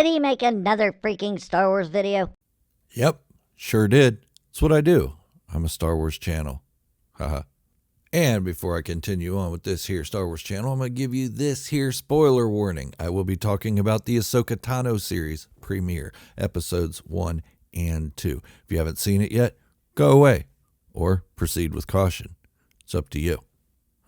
Did he make another freaking Star Wars video? Yep, sure did. That's what I do. I'm a Star Wars channel. Haha. And before I continue on with this here Star Wars channel, I'm going to give you this here spoiler warning. I will be talking about the AHSOKA Tano series premiere, episodes 1 and 2. If you haven't seen it yet, go away or proceed with caution. It's up to you.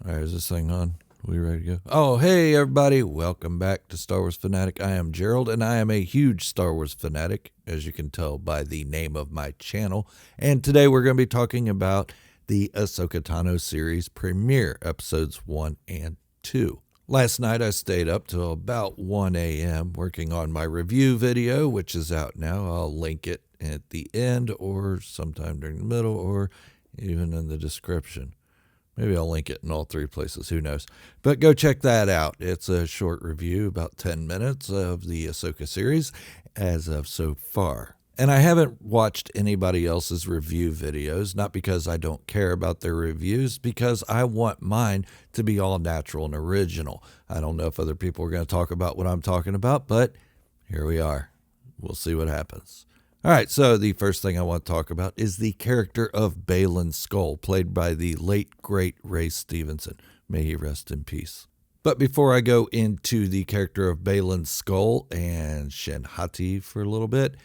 All right, is this thing on? We ready to go? Oh, hey, everybody. Welcome back to Star Wars Fanatic. I am Gerald, and I am a huge Star Wars fanatic, as you can tell by the name of my channel. And today we're going to be talking about the AHSOKA Tano series premiere, episodes 1 and 2. Last night I stayed up till about 1 a.m. working on my review video, which is out now. I'll link it at the end or sometime during the middle or even in the description. Maybe I'll link it in all three places, who knows. But go check that out. It's a short review, about 10 minutes of the AHSOKA series as of so far. And I haven't watched anybody else's review videos, not because I don't care about their reviews, because I want mine to be all natural and original. I don't know if other people are going to talk about what I'm talking about, but here we are. We'll see what happens. All right, so the first thing I want to talk about is the character of Baylan Skoll, played by the late, great Ray Stevenson. May he rest in peace. But before I go into the character of Baylan Skoll and Shinhati for a little bit,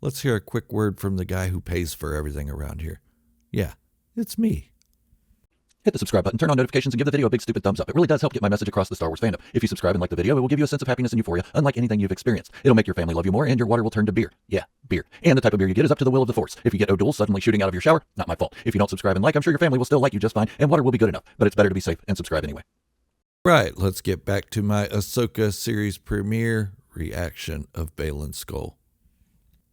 let's hear a quick word from the guy who pays for everything around here. Yeah, it's me. Hit the subscribe button, turn on notifications, and give the video a big stupid thumbs up. It really does help get my message across the Star Wars fandom. If you subscribe and like the video, it will give you a sense of happiness and euphoria, unlike anything you've experienced. It'll make your family love you more, and your water will turn to beer. Yeah, beer. And the type of beer you get is up to the will of the Force. If you get O'Doul suddenly shooting out of your shower, not my fault. If you don't subscribe and like, I'm sure your family will still like you just fine, and water will be good enough. But it's better to be safe and subscribe anyway. Right, let's get back to my AHSOKA series premiere reaction of Baylan Skoll.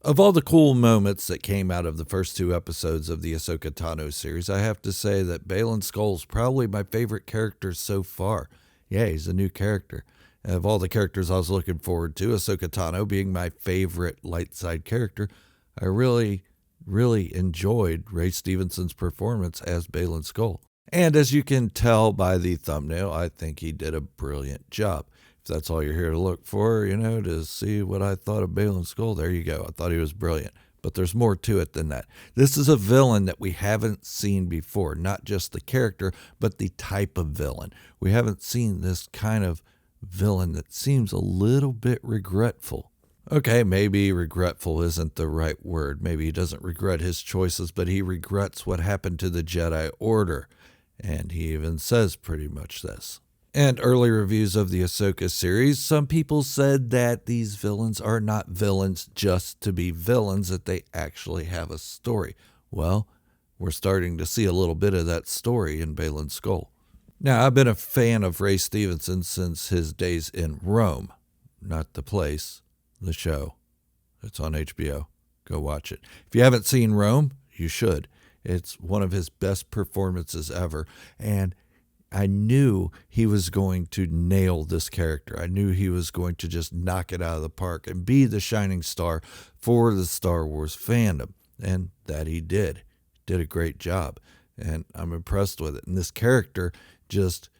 Of all the cool moments that came out of the first two episodes of the AHSOKA Tano series, I have to say that Baylan Skoll's probably my favorite character so far. Yeah, he's a new character. Of all the characters I was looking forward to, AHSOKA Tano being my favorite light side character, I really enjoyed Ray Stevenson's performance as Baylan Skoll. And as you can tell by the thumbnail, I think he did a brilliant job. That's all you're here to look for, to see what I thought of Baylan Skoll. There you go. I thought he was brilliant. But there's more to it than that. This is a villain that we haven't seen before, not just the character, but the type of villain. We haven't seen this kind of villain that seems a little bit regretful. Okay, maybe regretful isn't the right word. Maybe he doesn't regret his choices, but he regrets what happened to the Jedi Order. And he even says pretty much this. And early reviews of the AHSOKA series, some people said that these villains are not villains just to be villains, that they actually have a story. Well, we're starting to see a little bit of that story in Baylan Skoll. Now, I've been a fan of Ray Stevenson since his days in Rome. Not the place, the show. It's on HBO. Go watch it. If you haven't seen Rome, you should. It's one of his best performances ever, and I knew he was going to nail this character. I knew he was going to just knock it out of the park and be the shining star for the Star Wars fandom. And that he did. Did a great job. And I'm impressed with it. And this character just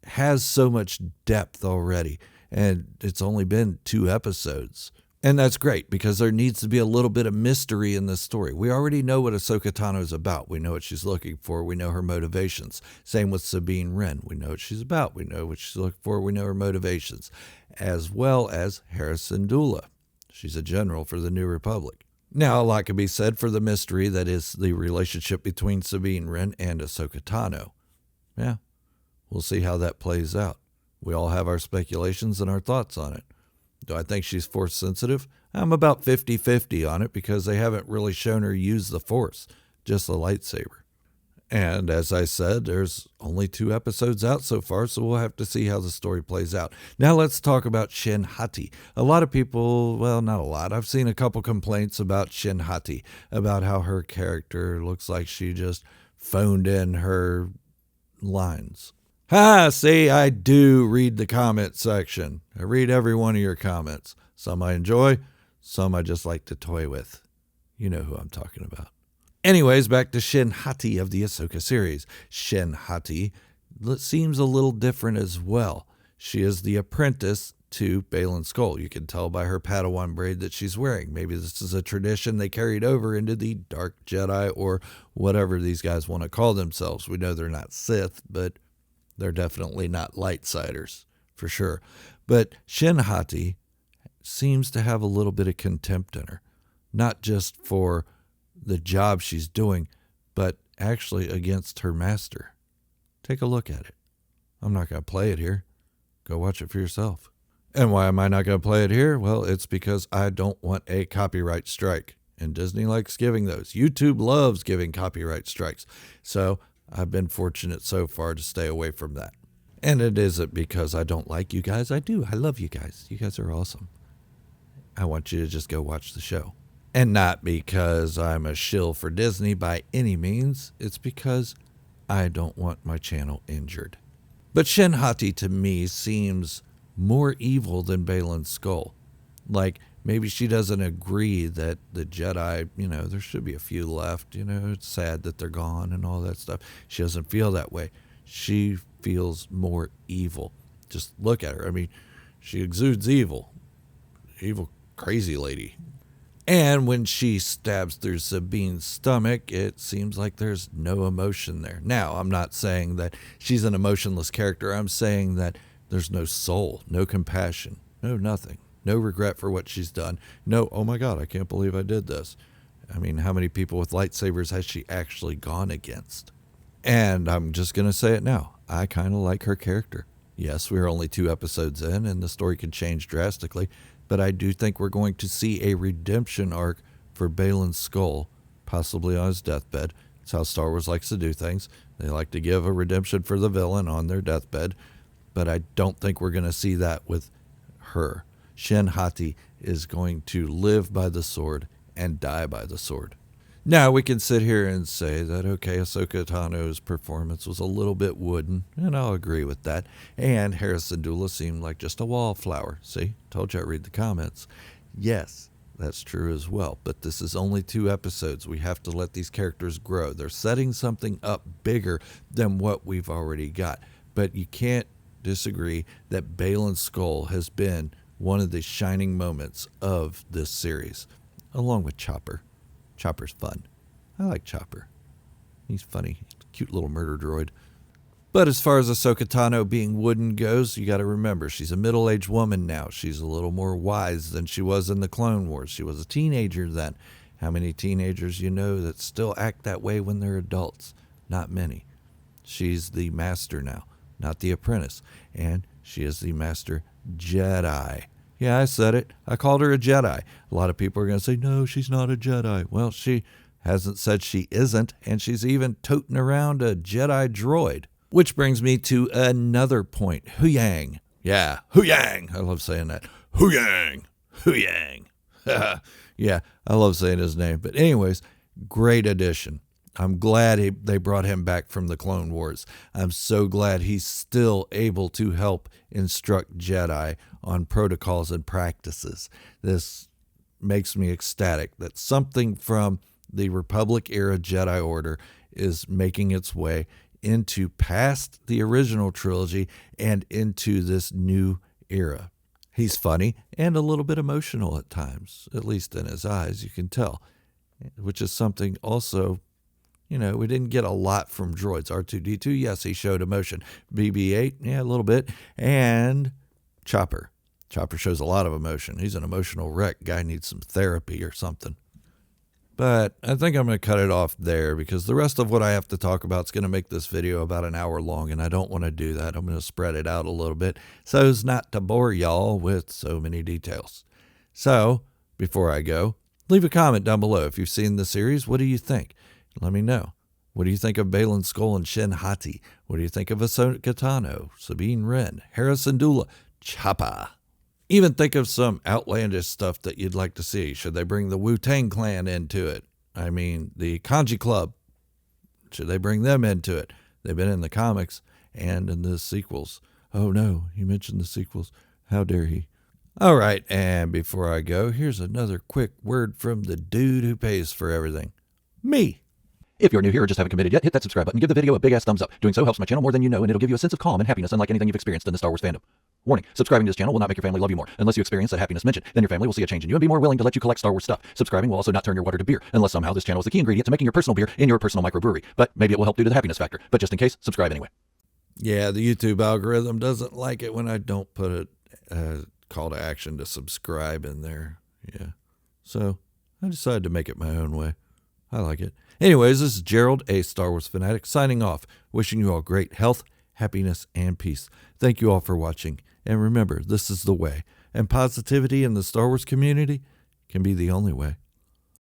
has so much depth already. And it's only been 2 episodes. And that's great because there needs to be a little bit of mystery in this story. We already know what AHSOKA Tano is about. We know what she's looking for. We know her motivations. Same with Sabine Wren. We know what she's about. We know what she's looking for. We know her motivations. As well as Hera Syndulla. She's a general for the New Republic. Now, a lot can be said for the mystery that is the relationship between Sabine Wren and AHSOKA Tano. Yeah, we'll see how that plays out. We all have our speculations and our thoughts on it. Do I think she's Force sensitive? I'm about 50-50 on it because they haven't really shown her use the Force, just the lightsaber. And as I said, there's only 2 episodes out so far, so we'll have to see how the story plays out. Now let's talk about Shinhati. A lot of people, well, not a lot, I've seen a couple complaints about Shinhati, about how her character looks like she just phoned in her lines. See, I do read the comment section. I read every one of your comments. Some I enjoy, some I just like to toy with. You know who I'm talking about. Anyways, back to Shinhati of the AHSOKA series. Shinhati seems a little different as well. She is the apprentice to Baylan Skoll. You can tell by her Padawan braid that she's wearing. Maybe this is a tradition they carried over into the Dark Jedi or whatever these guys want to call themselves. We know they're not Sith, but they're definitely not Lightsiders, for sure. But Shinhati seems to have a little bit of contempt in her, not just for the job she's doing, but actually against her master. Take a look at it. I'm not going to play it here. Go watch it for yourself. And why am I not going to play it here? Well, it's because I don't want a copyright strike. And Disney likes giving those. YouTube loves giving copyright strikes. So I've been fortunate so far to stay away from that. And it isn't because I don't like you guys. I do. I love you guys. You guys are awesome. I want you to just go watch the show. And not because I'm a shill for Disney by any means. It's because I don't want my channel injured. But Shinhati to me seems more evil than Baylan Skoll. Like, maybe she doesn't agree that the Jedi, there should be a few left. It's sad that they're gone and all that stuff. She doesn't feel that way. She feels more evil. Just look at her. I mean, she exudes evil. Evil, crazy lady. And when she stabs through Sabine's stomach, it seems like there's no emotion there. Now, I'm not saying that she's an emotionless character. I'm saying that there's no soul, no compassion, no nothing, no regret for what she's done. No, oh my God, I can't believe I did this. I mean, how many people with lightsabers has she actually gone against? And I'm just going to say it now. I kind of like her character. Yes, we're only 2 episodes in and the story can change drastically. But I do think we're going to see a redemption arc for Baylan Skoll, possibly on his deathbed. That's how Star Wars likes to do things. They like to give a redemption for the villain on their deathbed. But I don't think we're going to see that with her. Shinhati is going to live by the sword and die by the sword. Now we can sit here and say that, okay, AHSOKA Tano's performance was a little bit wooden, and I'll agree with that. And Harrison Dula seemed like just a wallflower. See, told you I read the comments. Yes, that's true as well. But this is only 2 episodes. We have to let these characters grow. They're setting something up bigger than what we've already got. But you can't disagree that Baylan Skoll has been one of the shining moments of this series, along with Chopper. Chopper's fun. I like Chopper. He's funny. Cute little murder droid. But as far as AHSOKA Tano being wooden goes, you got to remember, she's a middle-aged woman now. She's a little more wise than she was in the Clone Wars. She was a teenager then. How many teenagers you know that still act that way when they're adults? Not many. She's the master now, not the apprentice. And she is the master Jedi. Yeah, I said it. I called her a Jedi. A lot of people are going to say, no, she's not a Jedi. Well, she hasn't said she isn't, and she's even toting around a Jedi droid. Which brings me to another point. Huyang. Yeah, Huyang. I love saying that. Huyang. Huyang. Yeah, I love saying his name. But anyways, great addition. I'm glad they brought him back from the Clone Wars. I'm so glad he's still able to help instruct Jedi on protocols and practices. This makes me ecstatic that something from the Republic-era Jedi Order is making its way into past the original trilogy and into this new era. He's funny and a little bit emotional at times, at least in his eyes, you can tell, which is something also, we didn't get a lot from droids. R2-D2, yes, he showed emotion. BB-8, yeah, a little bit. And Chopper. Chopper shows a lot of emotion. He's an emotional wreck. Guy needs some therapy or something. But I think I'm going to cut it off there because the rest of what I have to talk about is going to make this video about an hour long, and I don't want to do that. I'm going to spread it out a little bit so as not to bore y'all with so many details. So, before I go, leave a comment down below. If you've seen the series, what do you think? Let me know. What do you think of Baylan Skoll and Shinhati? What do you think of AHSOKA Tano, Sabine Wren, Harrison Dula, Chopper? Even think of some outlandish stuff that you'd like to see. Should they bring the Wu-Tang Clan into it? I mean, the Kanji Club. Should they bring them into it? They've been in the comics and in the sequels. Oh no, he mentioned the sequels. How dare he? All right, and before I go, here's another quick word from the dude who pays for everything. Me. If you're new here or just haven't committed yet, hit that subscribe button, give the video a big ass thumbs up. Doing so helps my channel more than you know, and it'll give you a sense of calm and happiness unlike anything you've experienced in the Star Wars fandom. Warning, subscribing to this channel will not make your family love you more. Unless you experience that happiness mentioned, then your family will see a change in you and be more willing to let you collect Star Wars stuff. Subscribing will also not turn your water to beer, unless somehow this channel is the key ingredient to making your personal beer in your personal microbrewery. But maybe it will help due to the happiness factor. But just in case, subscribe anyway. Yeah, the YouTube algorithm doesn't like it when I don't put a call to action to subscribe in there. Yeah. So I decided to make it my own way. I like it. Anyways, this is Gerald, a Star Wars fanatic, signing off, wishing you all great health, happiness, and peace. Thank you all for watching. And remember, this is the way. And positivity in the Star Wars community can be the only way.